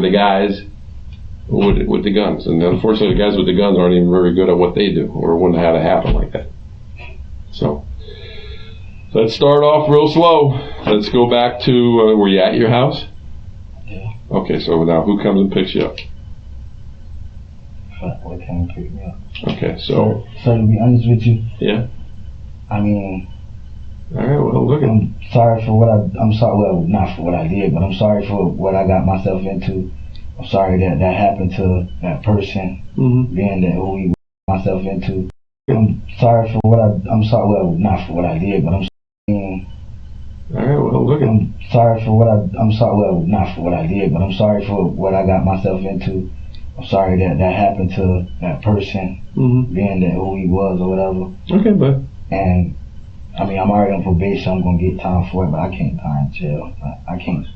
the guys with the guns. And unfortunately, the guys with the guns aren't even very good at what they do, or wouldn't have had it happen like that. So let's start off real slow. Let's go back to, were you at your house? Yeah. Okay, so now who comes and picks you up? What came and picked me up? Okay, so to be honest with you, yeah. I mean, all right, well, look at. I'm sorry for what I'm sorry. Well, not for what I did, but I'm sorry for what I got myself into. I'm sorry that happened to that person, being that who we myself into. I'm sorry for what I'm sorry. Well, not for what I did, but I'm sorry. All right, well, look at. I'm sorry for what I'm sorry. Well, not for what I did, but I'm sorry for what I got myself into. I'm sorry that happened to that person, being that who he was or whatever. Okay, but. And I mean, I'm already on probation. I'm gonna get time for it, but I can't die in jail. I can't.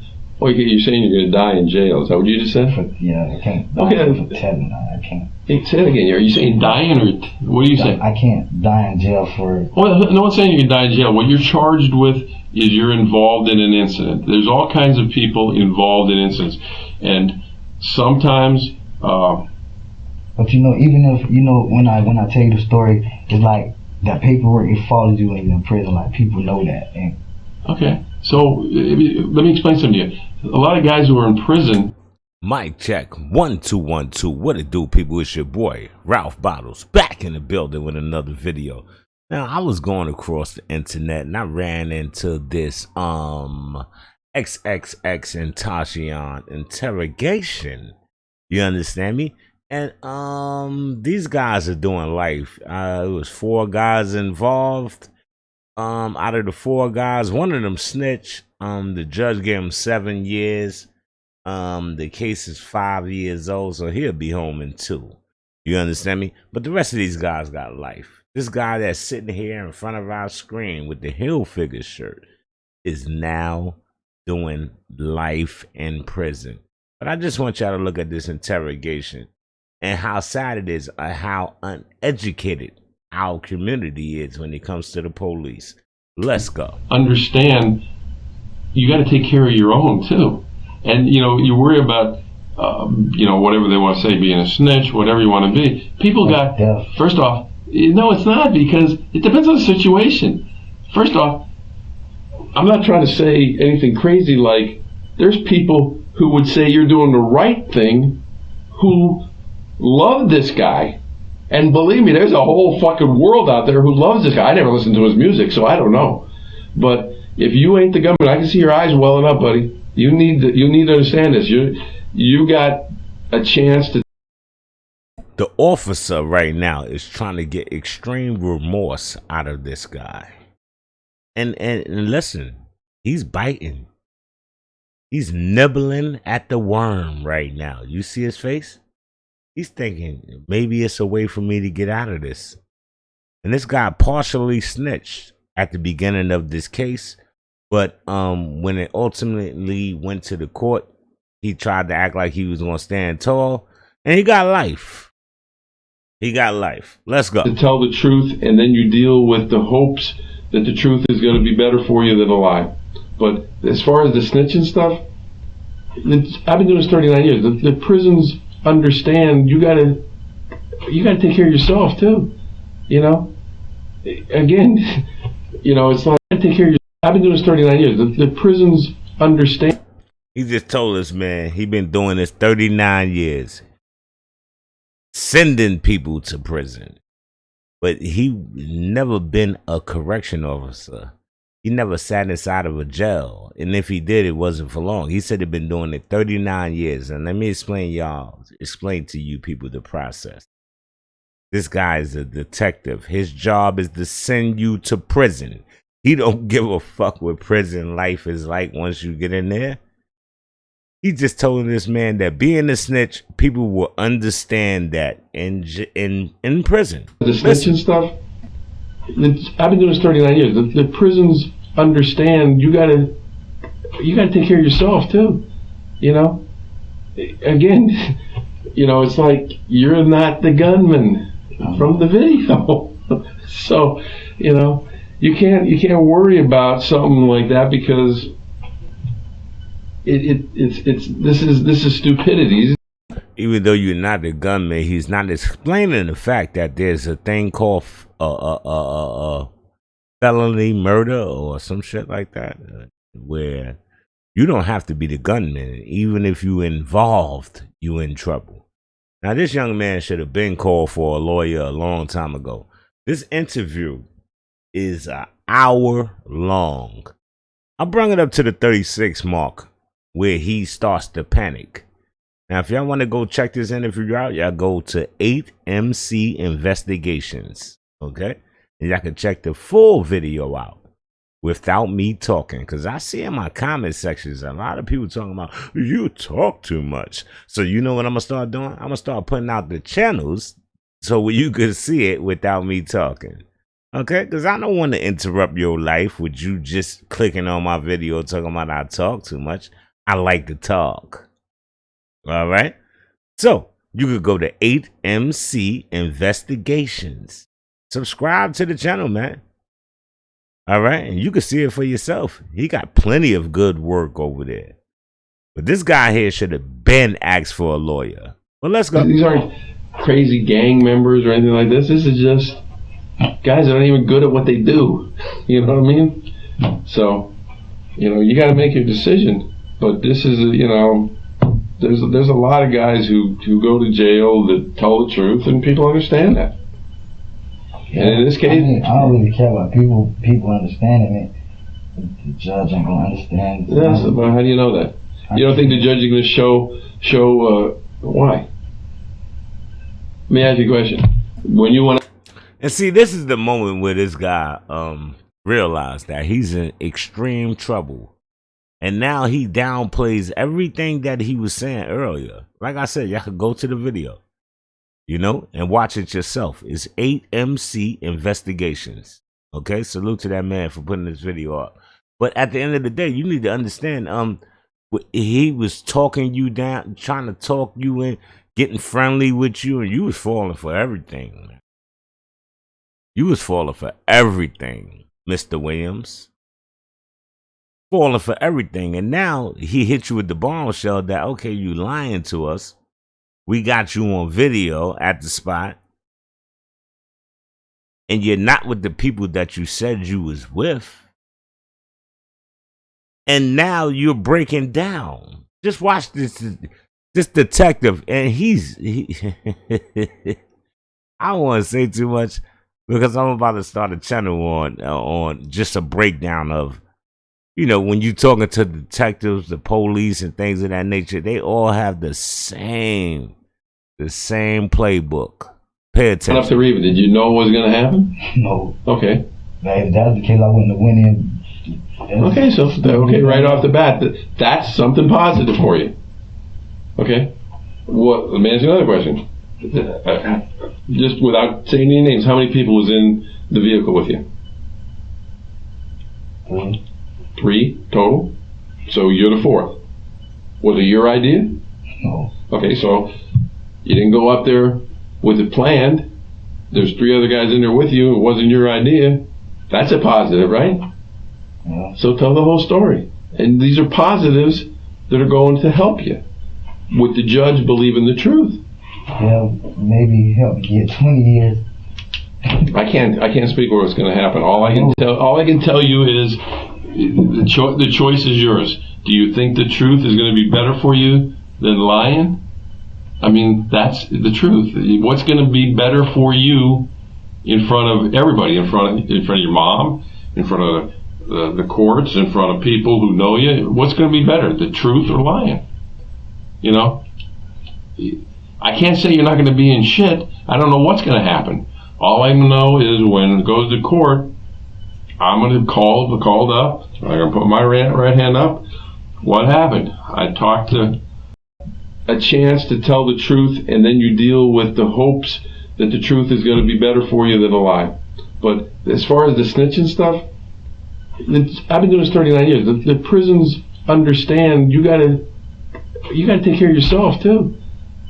Oh, you're saying you're gonna die in jail? Is that what you just said? Yeah, I can't. Die for telling. I can't. Hey, say it again. Are you saying dying, or what are you saying? I can't die in jail for. Well, no one's saying you can die in jail. What you're charged with is you're involved in an incident. There's all kinds of people involved in incidents, and sometimes. But even if when I tell you the story, it's like that paperwork, it follows you when you're in prison. Like, people know that. And okay, so let me explain something to you. A lot of guys who are in prison. Mic check 1 2 1 2. What it do, people? It's your boy Ralph Bottles back in the building with another video. Now, I was going across the internet and I ran into this XXXTENTACION interrogation. You understand me? And these guys are doing life. It was 4 guys involved. Out of the 4 guys, one of them snitched. The judge gave him 7 years. The case is 5 years old, so he'll be home in 2. You understand me? But the rest of these guys got life. This guy that's sitting here in front of our screen with the Hilfiger shirt is now doing life in prison. But I just want y'all to look at this interrogation and how sad it is, how uneducated our community is when it comes to the police. Let's go. Understand, you got to take care of your own too. And you worry about whatever they want to say, being a snitch, whatever you want to be. People got, first off, no, it's not, because it depends on the situation. First off, I'm not trying to say anything crazy, like there's people who would say you're doing the right thing who love this guy. And believe me, there's a whole fucking world out there who loves this guy. I never listened to his music, so I don't know. But if you ain't the gunman, I can see your eyes welling up, buddy. You need to understand this. You got a chance to. The officer right now is trying to get extreme remorse out of this guy. And listen, he's biting. He's nibbling at the worm right now. You see his face? He's thinking, maybe it's a way for me to get out of this. And this guy partially snitched at the beginning of this case. But when it ultimately went to the court, he tried to act like he was going to stand tall. And he got life. He got life. Let's go. To tell the truth, and then you deal with the hopes that the truth is going to be better for you than a lie. But as far as the snitching stuff, I've been doing this 39 years. The prisons understand you got to take care of yourself too. Again, it's not take care of yourself. I've been doing this 39 years. The prisons understand. He just told us, man, he been doing this 39 years. Sending people to prison. But he never been a correction officer. He never sat inside of a jail. And if he did, it wasn't for long. He said he'd been doing it 39 years. And let me explain to you people the process. This guy is a detective. His job is to send you to prison. He don't give a fuck what prison life is like once you get in there. He just told this man that being a snitch, people will understand that in prison. The snitching stuff, I've been doing this 39 years. The prisons understand you got to take care of yourself too. Again, it's like you're not the gunman from the video. So, you can't worry about something like that, because this is stupidity. Even though you're not the gunman, he's not explaining the fact that there's a thing called felony murder or some shit like that, where you don't have to be the gunman. Even if you involved, you in trouble. Now, this young man should have been called for a lawyer a long time ago. This interview is an hour long. I brought it up to the 36 mark where he starts to panic. Now, if y'all want to go check this interview out, y'all go to 8MC Investigations, okay? And y'all can check the full video out without me talking. Because I see in my comment sections, a lot of people talking about, you talk too much. So you know what I'm going to start doing? I'm going to start putting out the channels so you can see it without me talking. Okay? Because I don't want to interrupt your life with you just clicking on my video talking about I talk too much. I like to talk. All right. So you could go to 8MC Investigations. Subscribe to the channel, man. All right. And you can see it for yourself. He got plenty of good work over there. But this guy here should have been asked for a lawyer. Well, let's go. These aren't crazy gang members or anything like this. This is just guys that aren't even good at what they do. You know what I mean? So, you got to make your decision. But this is, there's a lot of guys who go to jail that tell the truth, and people understand that. And in this case, I don't really care about people understanding it. The judge ain't gonna understand. Yes, but how do you know that? You don't think the judge is going to show why? Let me ask you a question. When you want to, and see, this is the moment where this guy realized that he's in extreme trouble. And now he downplays everything that he was saying earlier. Like I said, y'all could go to the video, and watch it yourself. It's 8MC Investigations. Okay, salute to that man for putting this video up. But at the end of the day, you need to understand, he was talking you down, trying to talk you in, getting friendly with you, and you was falling for everything, man. You was falling for everything, Mr. Williams. Falling for everything. And now he hit you with the bombshell that, okay, you lying to us. We got you on video at the spot. And you're not with the people that you said you was with. And now you're breaking down. Just watch this detective. And I don't want to say too much because I'm about to start a channel on just a breakdown of, when you're talking to detectives, the police, and things of that nature, they all have the same playbook. Pay attention. Enough to read it. Did you know what was going to happen? No. Okay. If that was the case, I wouldn't have went in. Okay, so right off the bat, that's something positive for you. Okay. Let me ask you another question. Just without saying any names, how many people was in the vehicle with you? 3 total? So you're the 4th. Was it your idea? No. Okay, so you didn't go up there with it planned. There's 3 other guys in there with you. It wasn't your idea. That's a positive, right? Yeah. So tell the whole story. And these are positives that are going to help you with the judge believing the truth. Yeah, maybe help get 20 years. I can't speak what's going to happen. All I can tell you is the choice is yours. Do you think the truth is going to be better for you than lying? I mean, that's the truth. What's going to be better for you in front of everybody, in front of your mom, in front of the courts, in front of people who know you? What's going to be better, the truth or lying? I can't say you're not going to be in shit. I don't know what's going to happen. All I know is when it goes to court, I'm going to be called up. I'm going to put my right hand up. What happened? I talked to a chance to tell the truth, and then you deal with the hopes that the truth is going to be better for you than a lie. But as far as the snitching stuff, I've been doing this 39 years. The prisons understand you got to take care of yourself too.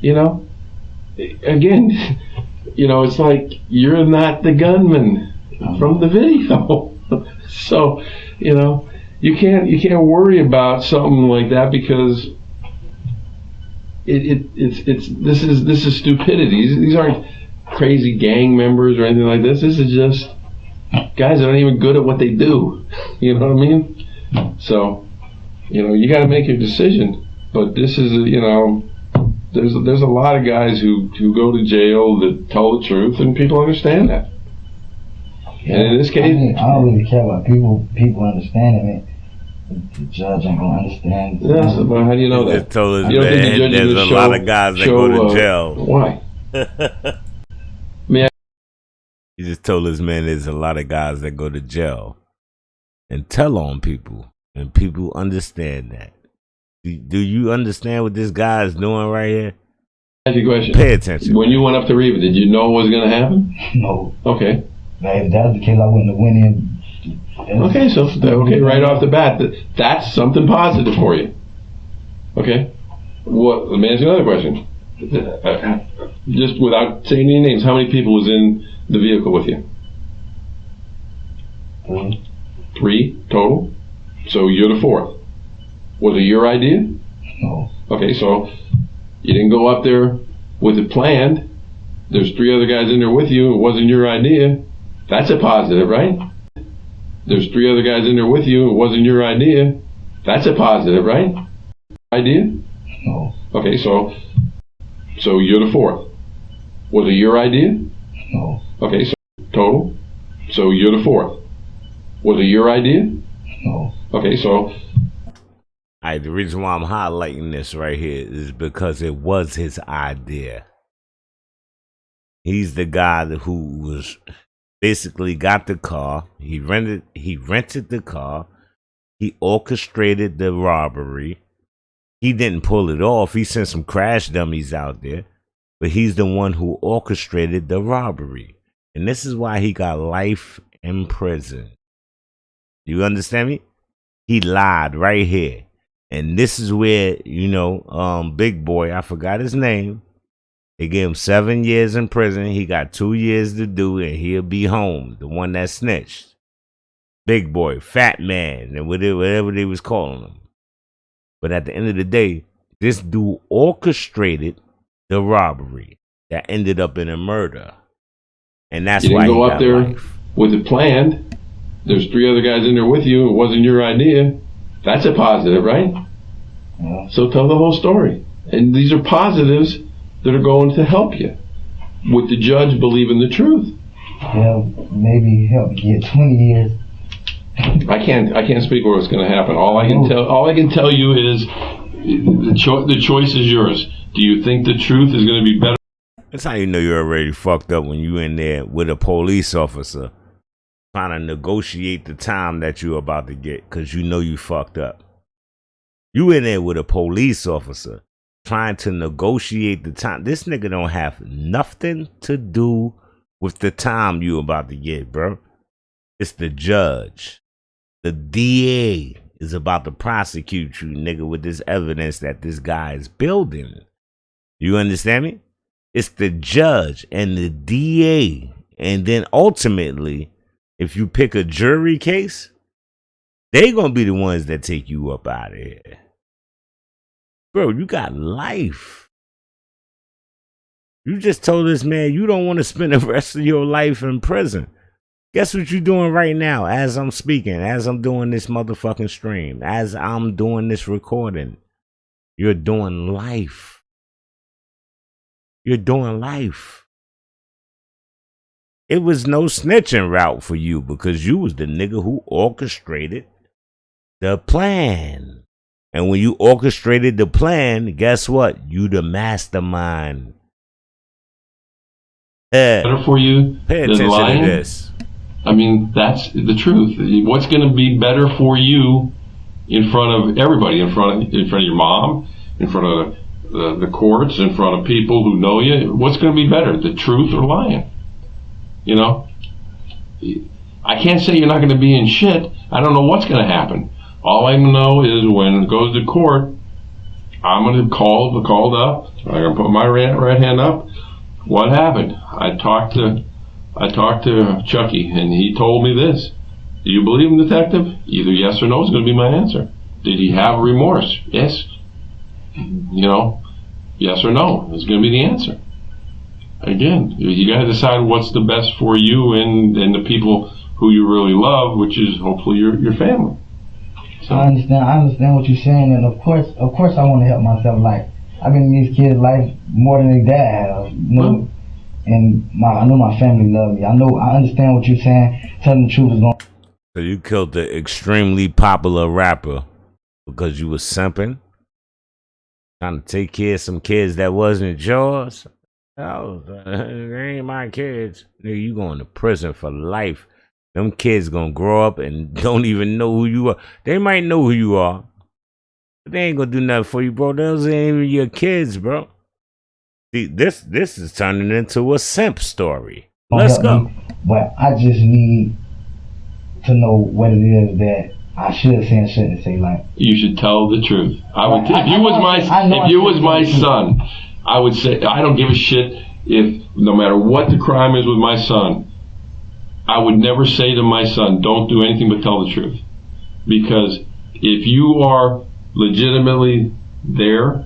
Again, it's like you're not the gunman from the video. So, you can't worry about something like that because this is stupidity. These aren't crazy gang members or anything like this. This is just guys that aren't even good at what they do. You know what I mean? So, you got to make your decision. But this is, there's a lot of guys who go to jail that tell the truth, and people understand that. Yeah, and in this case, I don't really care about people understanding it. The judge ain't gonna understand. Yes, but how do you know that? Told us You don't think the judge there's is a gonna lot of guys that go to jail. Why? He just told us, man, there's a lot of guys that go to jail and tell on people, and people understand that. Do you understand what this guy is doing right here? Ask you a question. Pay attention. When you went up to Reba, did you know what was going to happen? No. Okay. Now, if that was the case, I wouldn't have went in. Okay, so right off the bat, that's something positive for you. Okay. Let me ask you another question. Just without saying any names, how many people was in the vehicle with you? 3. 3 total. So you're the 4th. Was it your idea? No. Okay, so you didn't go up there with it planned. There's 3 other guys in there with you. It wasn't your idea. That's a positive, right? There's 3 other guys in there with you. It wasn't your idea. That's a positive, right? Idea? No. Okay, so you're the 4th. Was it your idea? No. Okay, so total. So you're the 4th. Was it your idea? No. Okay, so. The reason why I'm highlighting this right here is because it was his idea. He's the guy who was basically got the car. He rented the car. He orchestrated the robbery. He didn't pull it off. He sent some crash dummies out there, but he's the one who orchestrated the robbery. And this is why he got life in prison. You understand me? He lied right here. And this is where, big boy, I forgot his name. They gave him 7 years in prison. He got 2 years to do, and he'll be home. The one that snitched. Big boy, fat man, and whatever they was calling him. But at the end of the day, this dude orchestrated the robbery that ended up in a murder. And that's why he go got up there life. With it planned. There's 3 other guys in there with you. It wasn't your idea. That's a positive, right? Yeah. So tell the whole story. And these are positives that are going to help you. With the judge believing the truth. Yeah, maybe help get 20 years. I can't speak what's going to happen. All I can tell you is the choice is yours. Do you think the truth is going to be better? That's how you know you're already fucked up when you in there with a police officer trying to negotiate the time that you're about to get because you know you fucked up. You in there with a police officer trying to negotiate the time. This nigga don't have nothing to do with the time you about to get, bro. It's the judge. The DA is about to prosecute you, nigga, with this evidence that this guy is building. You understand me? It's the judge and the DA. And then ultimately, if you pick a jury case, they gonna be the ones that take you up out of here. Bro, you got life. You just told this man you don't want to spend the rest of your life in prison. Guess what you're doing right now as I'm speaking, as I'm doing this motherfucking stream, as I'm doing this recording? You're doing life. You're doing life. It was no snitching route for you because you was the nigga who orchestrated the plan. And when you orchestrated the plan, guess what? You the mastermind. Better for you Pay than attention lying? to this. I mean, that's the truth. What's going to be better for you in front of everybody, in front of your mom, in front of the courts, in front of people who know you? What's going to be better, the truth or lying? You know, I can't say you're not going to be in shit. I don't know what's going to happen. All I know is when it goes to court, I'm going to called up. I'm going to put my right hand up. What happened? I talked to Chucky, and he told me this. Do you believe him, detective? Either yes or no is going to be my answer. Did he have remorse? Yes. Yes or no is going to be the answer. Again, you got to decide what's the best for you and the people who you really love, which is hopefully your family. So. I understand what you're saying, and of course I want to help myself. Like, I've been in these kids' life more than their dad has, and I know my family love me. I understand what you're saying. Telling the truth is going. So you killed the extremely popular rapper because you was simping, trying to take care of some kids that wasn't yours. Oh, they ain't my kids. Nigga, you going to prison for life. Them kids gonna grow up and don't even know who you are. They might know who you are, but they ain't gonna do nothing for you, bro. Those ain't even your kids, bro. See, this is turning into a simp story. Let's go. But I just need to know what it is that I should say and shouldn't say. Like, you should tell the truth. I would. If you was my son, I would say I don't give a shit if no matter what the crime is with my son. I would never say to my son, don't do anything but tell the truth. Because if you are legitimately there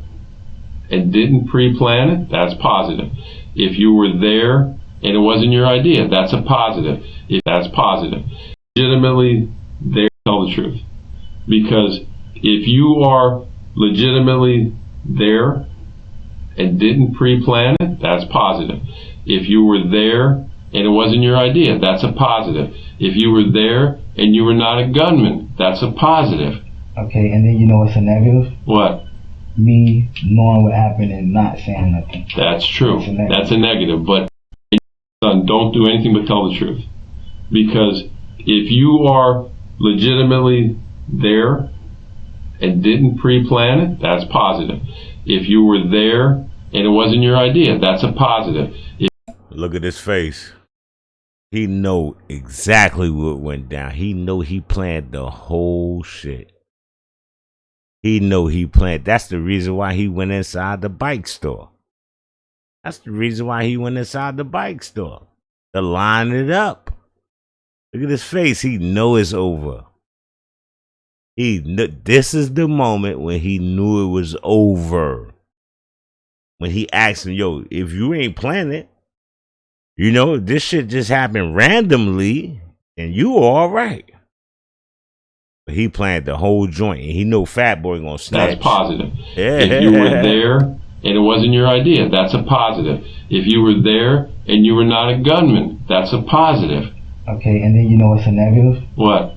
and didn't pre-plan it, that's positive. If you were there and it wasn't your idea, that's a positive. That's positive. Legitimately there, tell the truth. Because if you are legitimately there and didn't pre-plan it, that's positive. If you were there and it wasn't your idea, that's a positive. If you were there and you were not a gunman, that's a positive. Okay, and then you know what's a negative? What? Me knowing what happened and not saying nothing. That's true. That's a negative. But son, don't do anything but tell the truth. Because if you are legitimately there and didn't pre-plan it, that's positive. If you were there and it wasn't your idea, that's a positive. Look at his face. He know exactly what went down. He know he planned the whole shit. He know he planned. That's the reason why he went inside the bike store. That's the reason why he went inside the bike store. To line it up. Look at his face. He know it's over. This is the moment when he knew it was over. When he asked him, yo, if you ain't planning it, this shit just happened randomly, and you all right. But he planned the whole joint, and he know Fat Boy gonna snatch. That's positive. Yeah. If you were there and it wasn't your idea, that's a positive. If you were there and you were not a gunman, that's a positive. Okay, and then you know what's a negative? What?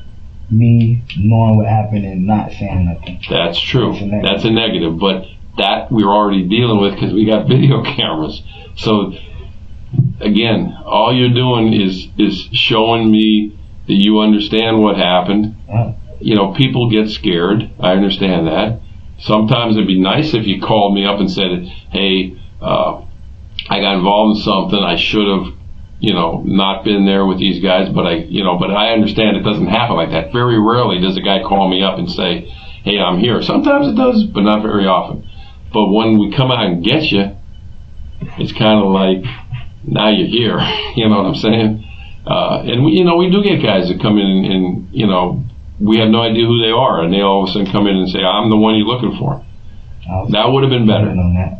Me knowing what happened and not saying nothing. That's true. That's a negative. But that we're already dealing with because we got video cameras. So again, all you're doing is showing me that you understand what happened. People get scared. I understand that. Sometimes it'd be nice if you called me up and said, hey, I got involved in something. I should have, not been there with these guys, but I understand it doesn't happen like that. Very rarely does a guy call me up and say, hey, I'm here. Sometimes it does, but not very often. But when we come out and get you, it's kind of like, now you're here. You know what I'm saying? And we do get guys that come in and we have no idea who they are, and they all of a sudden come in and say, I'm the one you're looking for. That would have been better.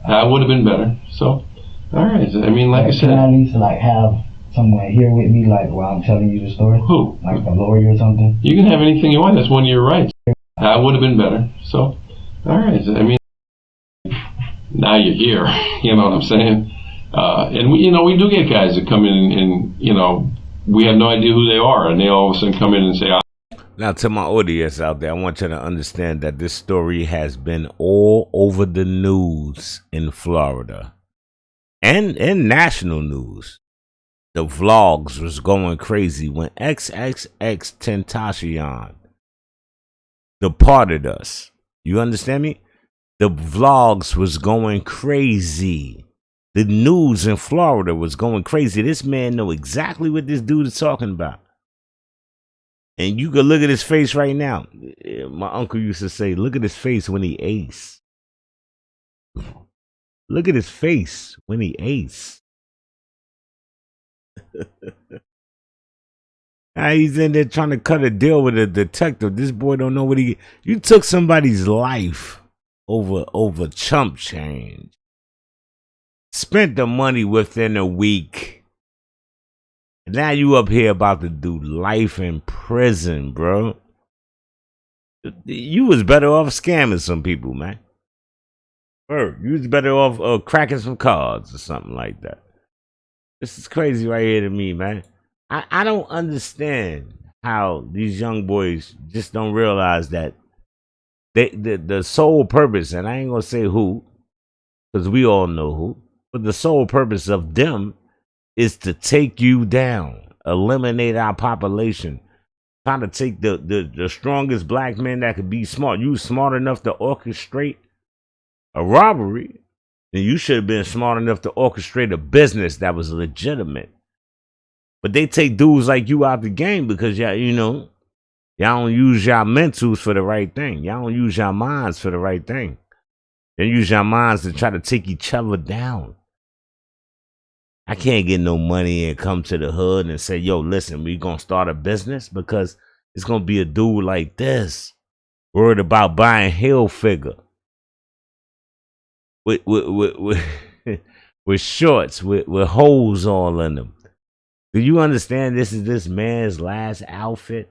That would have been better. So, all right. I mean, like I said. Can I at least have someone here with me, while I'm telling you the story? Who? Like a lawyer or something? You can have anything you want. That's one of your rights. That would have been better. So, all right. I mean, now you're here. You know what I'm saying? And we do get guys that come in and we have no idea who they are, and they all of a sudden come in and say, now, to my audience out there, I want you to understand that this story has been all over the news in Florida and in national news. The vlogs was going crazy when XXXTENTACION departed us. You understand me? The vlogs was going crazy. The news in Florida was going crazy. This man know exactly what this dude is talking about. And you can look at his face right now. My uncle used to say, look at his face when he ace. Look at his face when he ace. Now he's in there trying to cut a deal with a detective. This boy don't know what he. You took somebody's life over chump change. Spent the money within a week. Now you up here about to do life in prison, bro. You was better off scamming some people, man. Or you was better off cracking some cards or something like that. This is crazy right here to me, man. I don't understand how these young boys just don't realize that the sole purpose, and I ain't gonna say who, because we all know who, but the sole purpose of them is to take you down, eliminate our population, trying to take the strongest black man that could be smart. You smart enough to orchestrate a robbery, then you should have been smart enough to orchestrate a business that was legitimate. But they take dudes like you out the game because y'all don't use y'all mentals for the right thing. Y'all don't use y'all minds for the right thing. They use y'all minds to try to take each other down. I can't get no money and come to the hood and say, yo, listen, we gonna start a business, because it's gonna be a dude like this worried about buying Hilfiger with with shorts with holes all in them. Do you understand this is this man's last outfit?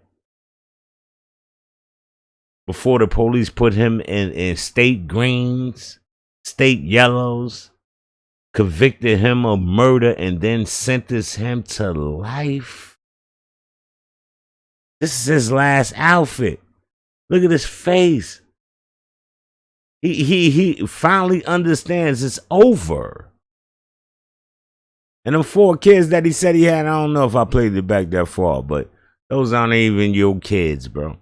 Before the police put him in state greens, state yellows, convicted him of murder, and then sentenced him to life. This is his last outfit. Look at his face. He finally understands it's over. And them 4 kids that he said he had, I don't know if I played it back that far, but those aren't even your kids, bro.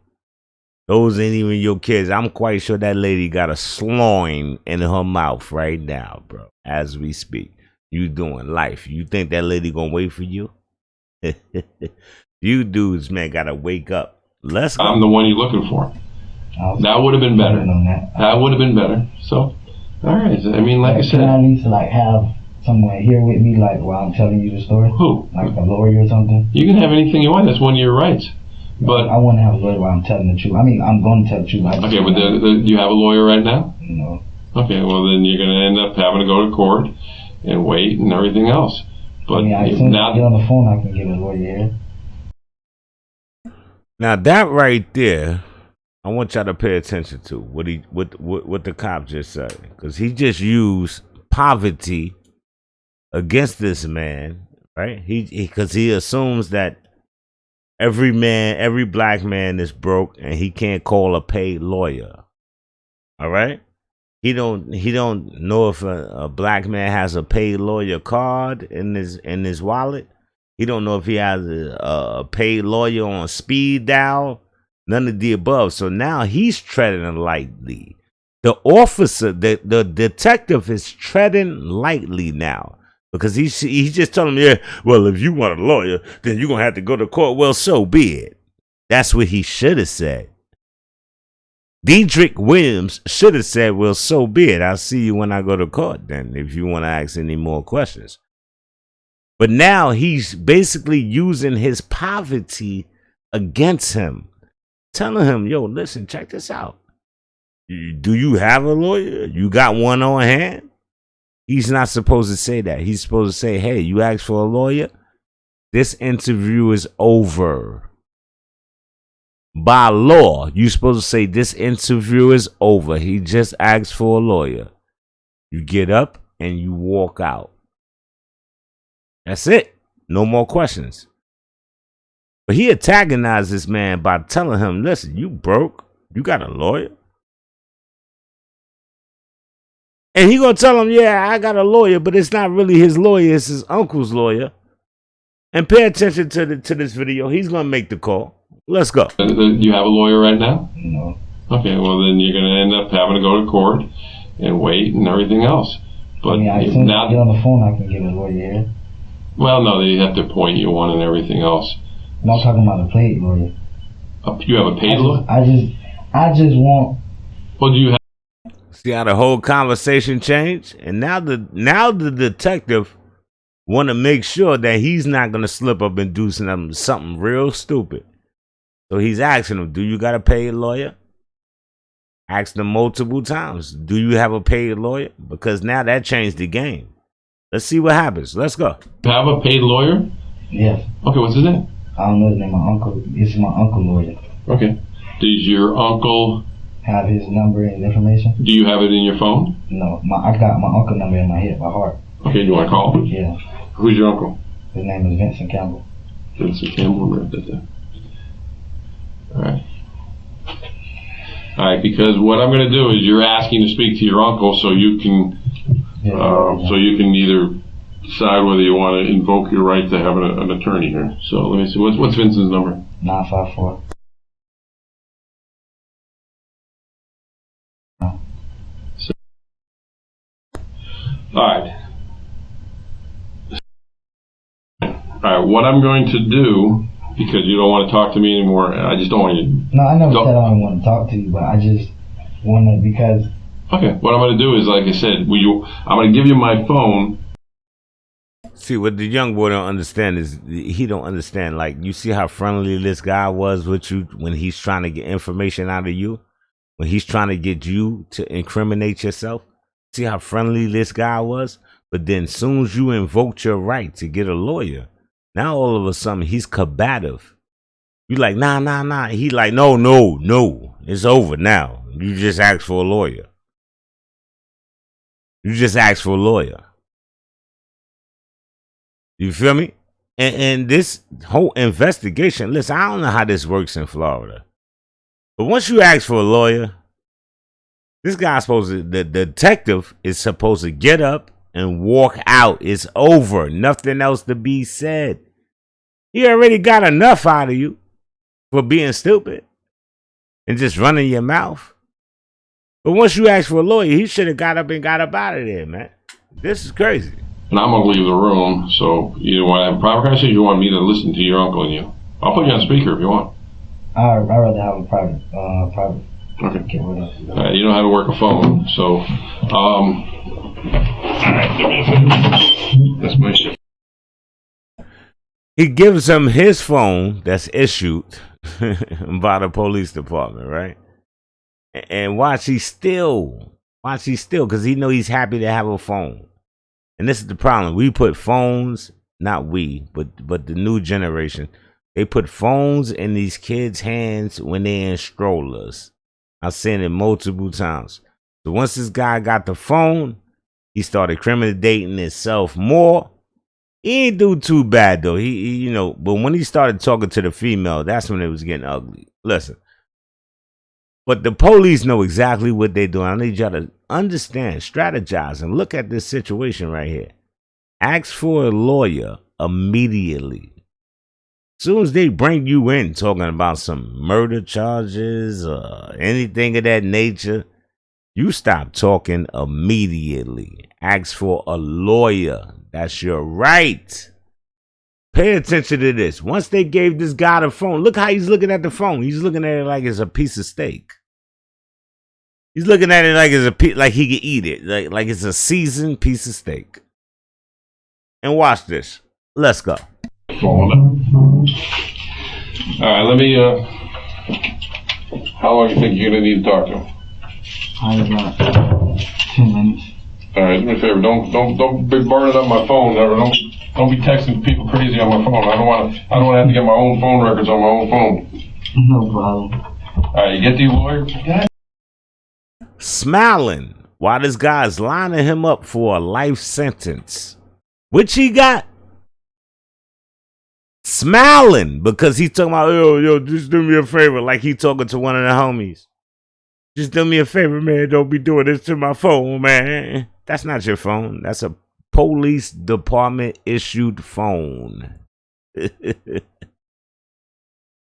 Those ain't even your kids. I'm quite sure that lady got a sloin in her mouth right now, bro, as we speak. You doing life. You think that lady gonna wait for you? You dudes, man, gotta wake up. Let's go. I'm the one you're looking for. That would have been better. That would have been better. So, all right. I mean, like I said. Can I at least have someone here with me, while I'm telling you the story? Who? Like a lawyer or something? You can have anything you want. That's one of your rights. But I want to have a lawyer while I'm telling the truth. I mean, I'm going to tell the truth. Okay, but you have a lawyer right now? No. Okay, well then you're going to end up having to go to court and wait and everything else. But as soon as I get on the phone, I can get a lawyer here. Now that right there, I want y'all to pay attention to what the cop just said, because he just used poverty against this man, right? Because he assumes that every black man is broke and he can't call a paid lawyer. All right? He don't know if a black man has a paid lawyer card in his wallet. He don't know if he has a paid lawyer on speed dial. None of the above. So now he's treading lightly. The officer, the detective is treading lightly now. Because he's just telling him, yeah, well, if you want a lawyer, then you're going to have to go to court. Well, so be it. That's what he should have said. Dedrick Williams should have said, well, so be it. I'll see you when I go to court then, if you want to ask any more questions. But now he's basically using his poverty against him. Telling him, yo, listen, check this out. Do you have a lawyer? You got one on hand? He's not supposed to say that. He's supposed to say, hey, you asked for a lawyer? This interview is over. By law, you're supposed to say this interview is over. He just asked for a lawyer. You get up and you walk out. That's it. No more questions. But he antagonized this man by telling him, listen, you broke. You got a lawyer? And he gonna tell him, yeah, I got a lawyer, but it's not really his lawyer, it's his uncle's lawyer. And pay attention to this video. He's gonna make the call. Let's go. You have a lawyer right now? No. Okay, well then you're gonna end up having to go to court and wait and everything else. But as soon as I get on the phone, I can get a lawyer here. Well, no, they have to appoint you one and everything else. I'm not talking about a paid lawyer. You have a paid lawyer? I just want. Well, do you have? See how the whole conversation changed? And now the detective want to make sure that he's not going to slip up and do something real stupid. So he's asking him, do you got a paid lawyer? Asked him multiple times, do you have a paid lawyer? Because now that changed the game. Let's see what happens. Let's go. Have a paid lawyer? Yes. Okay, what's his name? I don't know his name. My uncle. It's my uncle lawyer. Okay. Does your uncle have his number and information? Do you have it in your phone? No. I got my uncle number in my head, by heart. Okay, do you want to call him? Yeah. Who's your uncle? His name is Vincent Campbell. Vincent Campbell, write that down. Alright. Alright, because what I'm going to do is you're asking to speak to your uncle so you can so you can either decide whether you want to invoke your right to have an attorney here. So let me see, what's Vincent's number? 954. Alright. Alright, what I'm going to do, because you don't want to talk to me anymore, I just don't want you to... No, I never said I don't want to talk to you, but I just want to, because... Okay, what I'm going to do is, like I said, I'm going to give you my phone. See, what the young boy don't understand is, he don't understand, like, you see how friendly this guy was with you when he's trying to get information out of you? When he's trying to get you to incriminate yourself? See how friendly this guy was? But then as soon as you invoked your right to get a lawyer, now all of a sudden he's combative. You like, nah. He like, no. It's over now. You just asked for a lawyer. You feel me? And this whole investigation, listen, I don't know how this works in Florida. But once you ask for a lawyer, this guy's supposed to, the detective is supposed to get up and walk out. It's over. Nothing else to be said. He already got enough out of you for being stupid and just running your mouth. But once you ask for a lawyer, he should have got up out of there, man. This is crazy. And I'm going to leave the room, so you want to have a private conversation or you want me to listen to your uncle and you? I'll put you on speaker if you want. I'd rather have a private. Okay. You know how to work a phone, so, alright, give me a second. That's my shit. He gives him his phone that's issued by the police department, right? And watch he still, because he know he's happy to have a phone. And this is the problem. We put phones, not we, but the new generation, they put phones in these kids' hands when they're in strollers. I've seen it multiple times. So once this guy got the phone, he started incriminating himself more. He ain't do too bad though. He but when he started talking to the female, that's when it was getting ugly. Listen. But the police know exactly what they're doing. I need y'all to understand, strategize, and look at this situation right here. Ask for a lawyer immediately. As soon as they bring you in talking about some murder charges or anything of that nature, you stop talking immediately. Ask for a lawyer. That's your right. Pay attention to this. Once they gave this guy the phone, look how he's looking at the phone. He's looking at it like it's a piece of steak. He's looking at it like it's like he can eat it, like it's a seasoned piece of steak. And watch this. Let's go. All right, let me. How long do you think you're gonna need to talk to him? Probably about 10 minutes. All right, do me a favor. Don't be burning up my phone. Don't be texting people crazy on my phone. I don't want to have to get my own phone records on my own phone. No problem. All right, you get the lawyer? God. Smiling while this guy's lining him up for a life sentence, which he got. Smiling because he's talking about, yo, just do me a favor, like he talking to one of the homies. Just do me a favor, man. Don't be doing this to my phone, man. That's not your phone. That's a police department issued phone.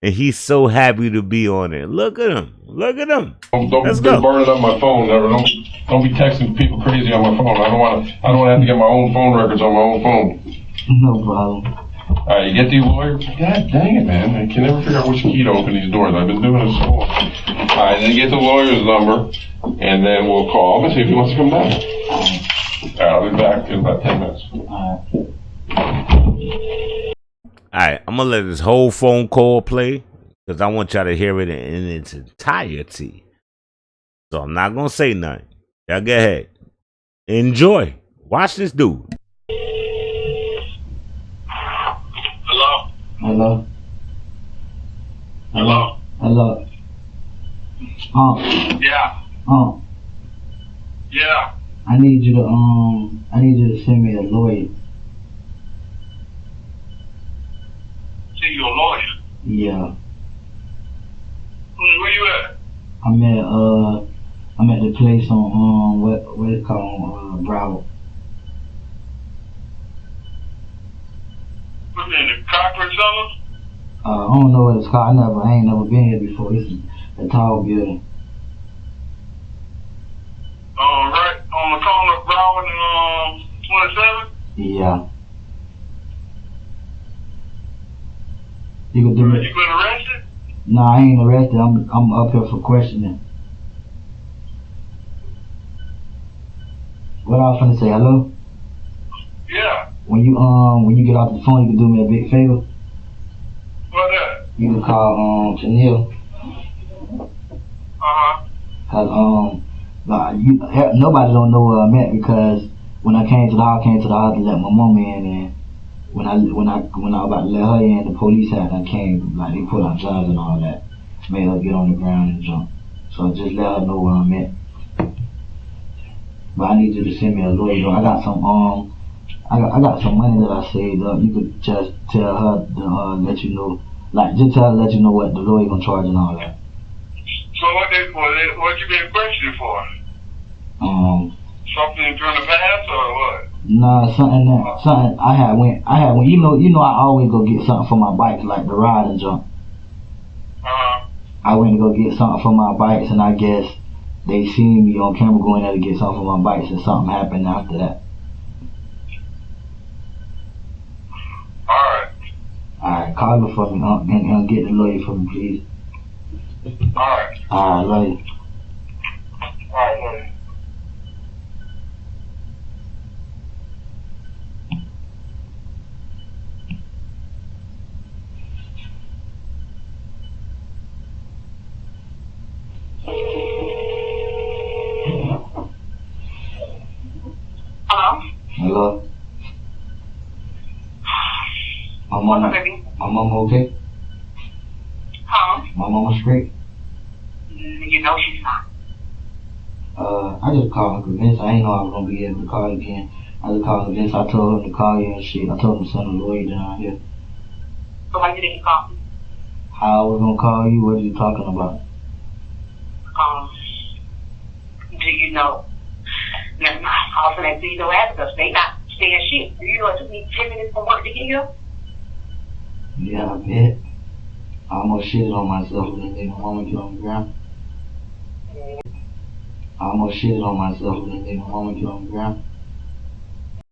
And he's so happy to be on it. Look at him. Don't be burning up my phone. Don't be texting people crazy on my phone. I don't want to have to get my own phone records on my own phone. No problem. All right, you get the lawyer? God dang it, man. I can never figure out which key to open these doors. I've been doing this so long. All right, then get the lawyer's number, and then we'll call him and see if he wants to come back. All right, I'll be back in about 10 minutes. All right. Alright, I'm gonna let this whole phone call play because I want y'all to hear it in its entirety. So I'm not gonna say nothing. Y'all go ahead. Enjoy. Watch this dude. Hello? Hello? Hello? Hello? Yeah. Yeah. I need you to send me a lawyer. See your lawyer. Yeah. Where you at? I'm at the place on what it's called Broward. What's in the concrete cellar? I don't know what it's called. I ain't never been here before. This is a tall building. Right on the corner of Broward and 27? Yeah. You can do You it. been arrested? Nah, I ain't arrested. I'm up here for questioning. What I was finna say, hello? Yeah. When you get off the phone, you can do me a big favor. What that? You can call Chanel. Cause nobody don't know where I'm at because when I came to the house, to let my mama in, and when I was about to let her in, the police had done came, like they put out guns and all that, made her get on the ground and jump. So just let her know where I'm at. But I need you to send me a lawyer. Though. I got some money that I saved up. You could just tell her to let you know, like just tell her let you know what the lawyer gonna charge and all that. So what you been questioned for? Something during the past or what? Nah, something I had went. You know I always go get something for my bike, like the ride and jump. I went to go get something for my bikes, and I guess they seen me on camera going there to get something for my bikes, and something happened after that. Alright, call her for me, and get the lawyer for me, please. Alright, love you. Alright, love you. Hello? What's up, baby? My mama okay? Huh? My mama straight? You know she's not. I just called Uncle Vince. I ain't know I was gonna be able to call again. I just called Vince. I told him to call you and shit. I told him to send a lawyer down here. So why didn't you call me? How I was gonna call you? What are you talking about? Do you know? Never mind. I was gonna see your ass because they not saying shit. Do you know it took me 10 minutes from work to get here? Yeah, I bet. I almost shitted on myself when they made my mama get on the ground. I almost shitted on myself when they made my mama get on the ground.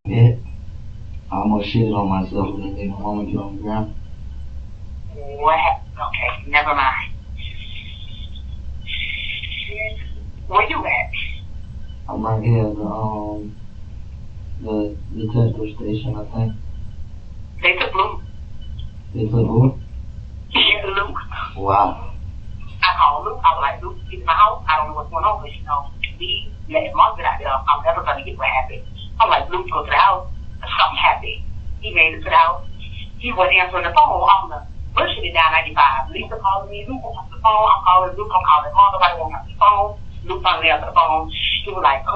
Bet. I almost shitted on myself when they made my mama get on the ground. What happened? Okay, never mind. Where you at? I'm right here at the petrol station, I think. They took Luke. They took who? Yeah, Luke. Wow. I called Luke. I was like, Luke, get in my house. I don't know what's going on, but you know, we let mom get out there. I'm never gonna get what happened. I'm like, Luke, go to the house. Something happened. He made it to the house. He wasn't answering the phone. I'm the pushing it down 95. Lisa calling me. Luke won't answer the phone. I'm calling Luke. I'm calling mom. Nobody won't answer the phone. Luke finally answered the phone. He was like, I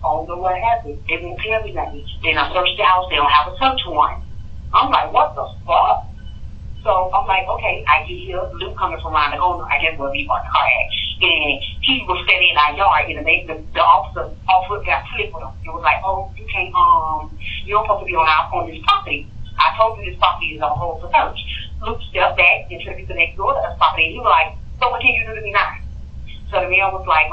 don't know what happened. They won't tell me nothing. Then I searched the house. They don't have a search warrant. I'm like, what the fuck? So I'm like, okay, I get here. Luke coming from around the corner. I guess where we bought the car at. And he was standing in our yard, and the officer got flipped with him. It was like, you can't, you're supposed to be on this property. I told you this property is on hold for search. Luke stepped back and took me to the next door to this property. And he was like, so what can you do to me now? So the man was like,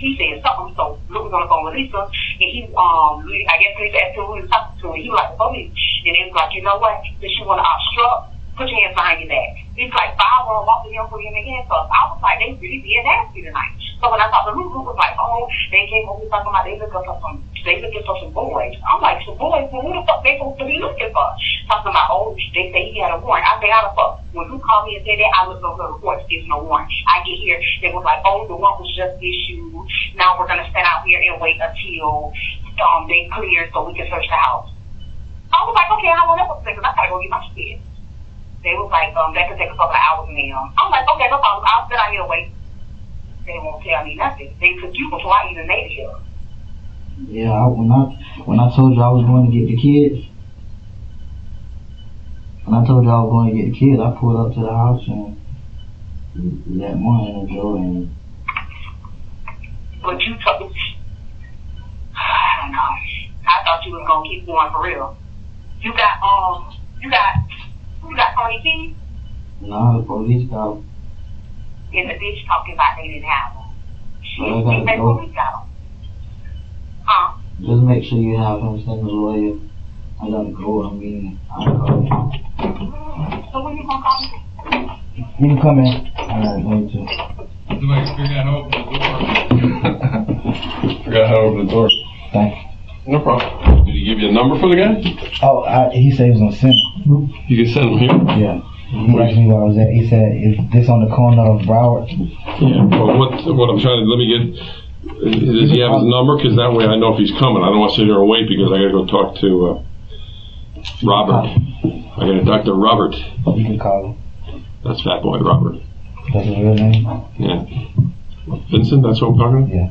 he said something. So Luke was on the phone with Lisa, and I guess Lisa asked him who he was talking to, and he was like, the police. And it was like, you know what? Does she want to obstruct? Put your hands behind your back. He's like, I want to walk to him, put him in hands. So I was like, they really being nasty tonight. So when I talked to Luke, Luke was like, they came over talking about they looking for some boys. I'm like, some boys? Well, who the fuck they supposed to be looking for? Talking about, oh, they say he had a warrant. I say, how the fuck? When you called me and said that, I looked over the report. There's no warrant. I get here, they was like, oh, the warrant was just issued. Now we're gonna stand out here and wait until they clear so we can search the house. I was like, okay, how long that was because I gotta go get my shit. They was like, that could take a couple of hours in there. I'm like, okay, no problem. I'll sit out here and wait. They won't tell me nothing. They took you before I even made it here. Yeah, when I told you I was going to get the kids, I pulled up to the house and let money in the door and. But you told me, I don't know. I thought you was gonna keep going for real. You got Tony T? No, the police got him. In the bitch talking about they didn't have him. But I gotta go. Police got him. Huh? Just make sure you have him send the lawyer. I gotta go. I gotta go. So when you gonna call me? You can come in. I gotta go too. Somebody forgot how to open the door. Forgot how to open the door. Thank you. No problem. Did he give you a number for the guy? Oh, he said he was gonna send him. You can send him here. Yeah. He asked me where I was at. He said, "Is this on the corner of Broward?" Yeah. Well, what I'm trying to let me get. Does he have his number? Because that way I know if he's coming. I don't want to sit here and wait because I got to go talk to Robert. I got to talk to Robert. You can call him. That's Fat Boy Robert. That's his real name? Yeah. Vincent, that's what I'm talking to? Yeah.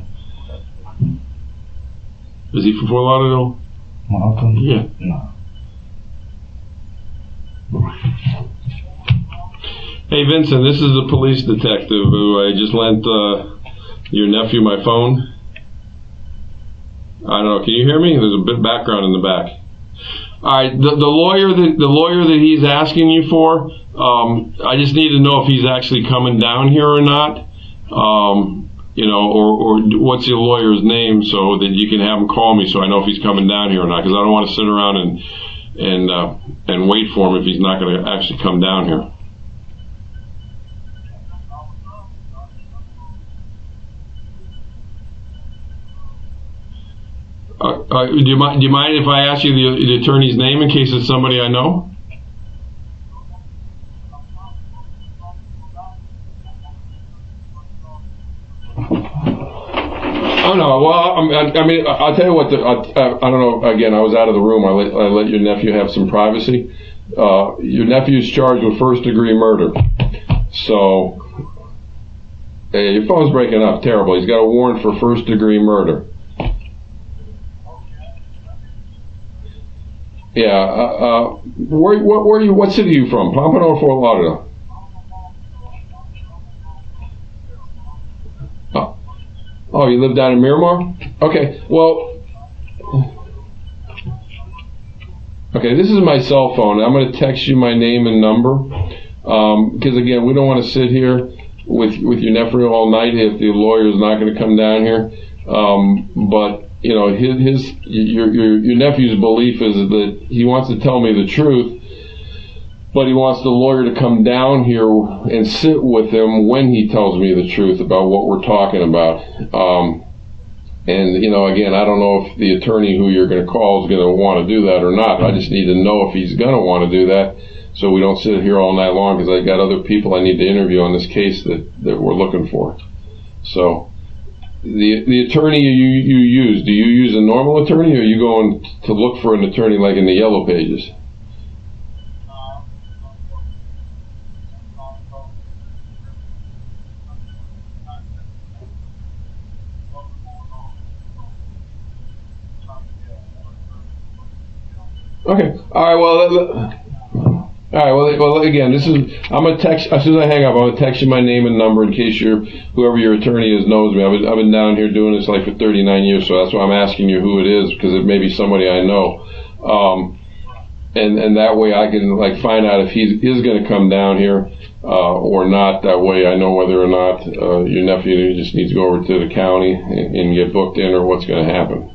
Is he from Fort Lauderdale? My uncle? Yeah. No. Hey Vincent, this is the police detective who I just lent your nephew my phone. I don't know. Can you hear me? There's a bit background in the back. All right, the lawyer that he's asking you for, I just need to know if he's actually coming down here or not. Or what's your lawyer's name so that you can have him call me so I know if he's coming down here or not. Because I don't want to sit around and wait for him if he's not going to actually come down here. Do you mind if I ask you the attorney's name in case it's somebody I know? Oh no. Well, I mean, I'll tell you what. I don't know. Again, I was out of the room. I let your nephew have some privacy. Your nephew's charged with first-degree murder. So, hey, your phone's breaking up terrible. He's got a warrant for first-degree murder. Yeah. Where are you? What city are you from? Pompano or Fort Lauderdale? Oh, you live down in Miramar? Okay. Well. Okay. This is my cell phone. I'm going to text you my name and number. Because again, we don't want to sit here with your nephew all night if the lawyer is not going to come down here. But you know, your nephew's belief is that he wants to tell me the truth, but he wants the lawyer to come down here and sit with him when he tells me the truth about what we're talking about. And you know, again, I don't know if the attorney who you're going to call is going to want to do that or not. I just need to know if he's going to want to do that, so we don't sit here all night long because I got other people I need to interview on this case that we're looking for. So. The attorney you use, do you use a normal attorney or are you going to look for an attorney like in the Yellow Pages? Okay. All right. Well. Again, I'm gonna text as soon as I hang up. I'm gonna text you my name and number in case whoever your attorney is knows me. I've been down here doing this like for 39 years, so that's why I'm asking you who it is because it may be somebody I know. And that way I can like find out if he is going to come down here or not. That way I know whether or not your nephew just needs to go over to the county and get booked in or what's going to happen.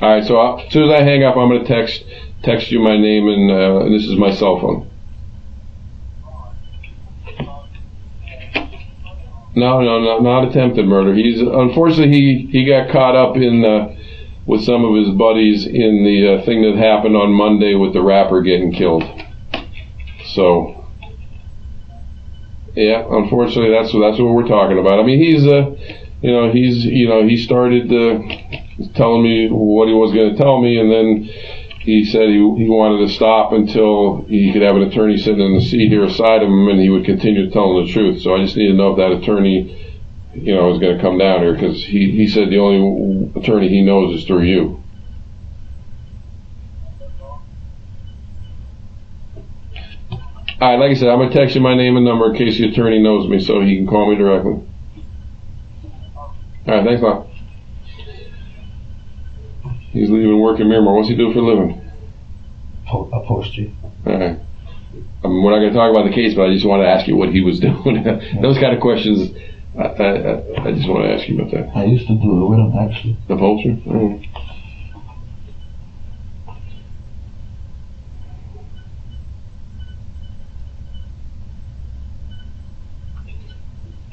All right. So as soon as I hang up, I'm going to text you my name and this is my cell phone. No, not attempted murder. He's unfortunately he got caught up in with some of his buddies in the thing that happened on Monday with the rapper getting killed. So, yeah, unfortunately, that's what we're talking about. I mean, he started telling me what he was going to tell me, and then he said he wanted to stop until he could have an attorney sitting in the seat here aside of him, and he would continue telling the truth. So I just need to know if that attorney, is going to come down here, because he said the only attorney he knows is through you. All right, like I said, I'm going to text you my name and number in case the attorney knows me so he can call me directly. All right, thanks a lot. He's leaving work in Miramar. What's he do for a living? Upholstery. All right. We're not going to talk about the case, but I just want to ask you what he was doing. Those kind of questions, I just want to ask you about that. I used to do it with him, actually. Upholstery? Mm-hmm.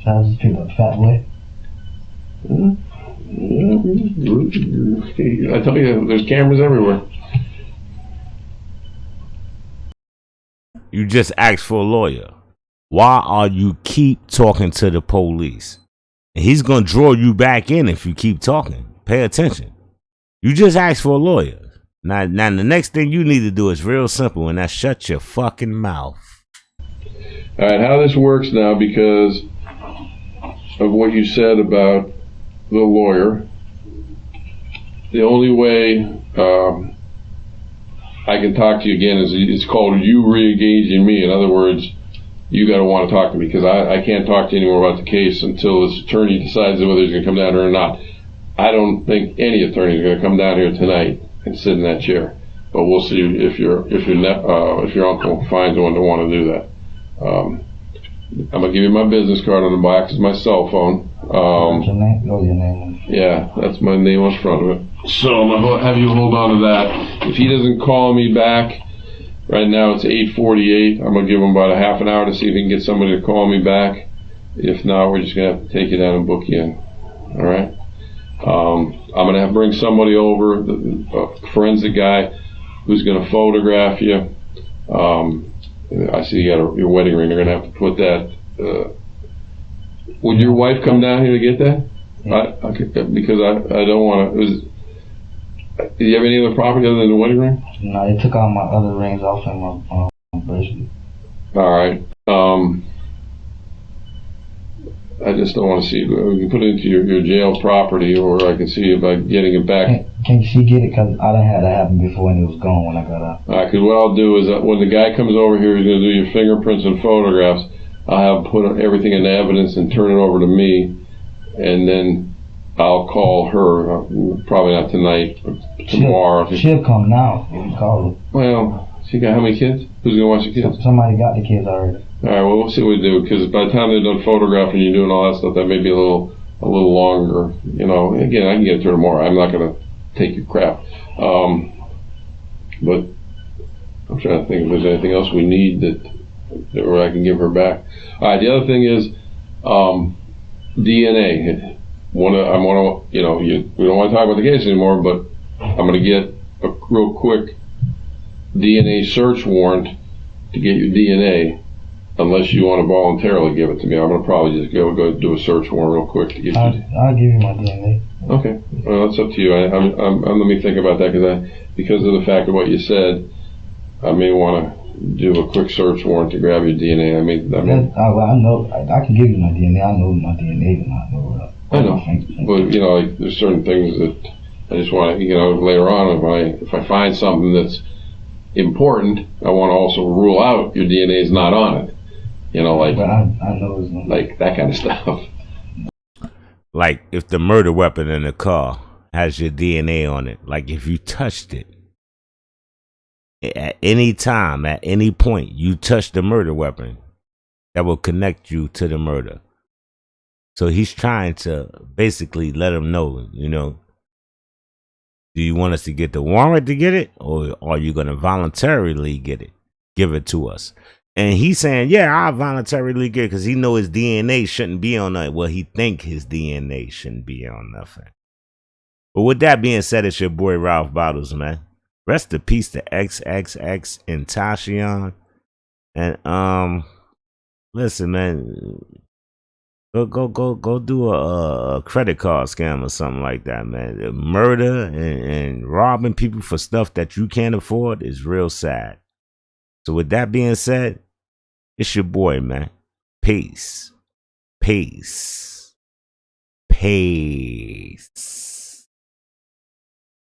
I just picked up Fat Boy. I tell you, there's cameras everywhere. You just asked for a lawyer. Why are you keep talking to the police? And he's going to draw you back in if you keep talking. Pay attention. You just asked for a lawyer. Now the next thing you need to do is real simple, and that's shut your fucking mouth. All right, how this works now, because of what you said about the lawyer, the only way I can talk to you again is it's called you re-engaging me. In other words, you got to want to talk to me, because I can't talk to you anymore about the case until this attorney decides whether he's going to come down here or not. I don't think any attorney is going to come down here tonight and sit in that chair, but we'll see if your uncle finds one to want to do that. I'm gonna give you my business card on the box. It's my cell phone. What's your name? Your name. Yeah, that's my name on the front of it. So I'm gonna have you hold on to that. If he doesn't call me back, right now it's 8:48. I'm gonna give him about a half an hour to see if he can get somebody to call me back. If not, we're just gonna have to take you down and book you in. All right. I'm gonna have to bring somebody over, a forensic guy, who's gonna photograph you. I see you got your wedding ring. They're going to have to put that. Would your wife come down here to get that? Yeah. Because I don't want to. Do you have any other property other than the wedding ring? No, they took all my other rings off in my bracelet. All right. I just don't want to see it. We can put it into your jail property, or I can see about getting it back. Can she get it? Because I done had that happen before and it was gone when I got out. All right, because what I'll do is that when the guy comes over here, he's going to do your fingerprints and photographs. I'll have him put everything in evidence and turn it over to me, and then I'll call her. Probably not tonight, but tomorrow. She'll come now if you call her. Well, she got how many kids? Who's going to watch the kids? Somebody got the kids already. All right, well, we'll see what we do, because by the time they're done photographing you doing all that stuff, that may be a little longer. Again, I can get it to her tomorrow. I'm not going to take your crap. But I'm trying to think if there's anything else we need that where I can give her back. All right, the other thing is DNA. We don't want to talk about the case anymore, but I'm going to get a real quick DNA search warrant to get your DNA. Unless you want to voluntarily give it to me, I'm going to probably just go do a search warrant real quick to get you. I'll give you my DNA. Okay, well, that's up to you. Let me think about that, because of the fact of what you said, I may want to do a quick search warrant to grab your DNA. I know. I can give you my DNA. I know my DNA, but not know. I know, but there's certain things that I just want to, later on, if I find something that's important, I want to also rule out your DNA is not on it. But I know it's not. Like that kind of stuff. Like if the murder weapon in the car has your DNA on it, like if you touched it, at any time, at any point, you touch the murder weapon, that will connect you to the murder. So he's trying to basically let him know, do you want us to get the warrant to get it, or are you going to voluntarily get it? Give it to us. And he's saying, yeah, I'll voluntarily get it, because he know his DNA shouldn't be on that. Well, he think his DNA shouldn't be on nothing. But with that being said, it's your boy Ralph Bottles, man. Rest in peace to XXXTENTACION. And listen, man, go do a credit card scam or something like that, man. Murder and robbing people for stuff that you can't afford is real sad. So with that being said, it's your boy, man. Peace. Peace. Peace.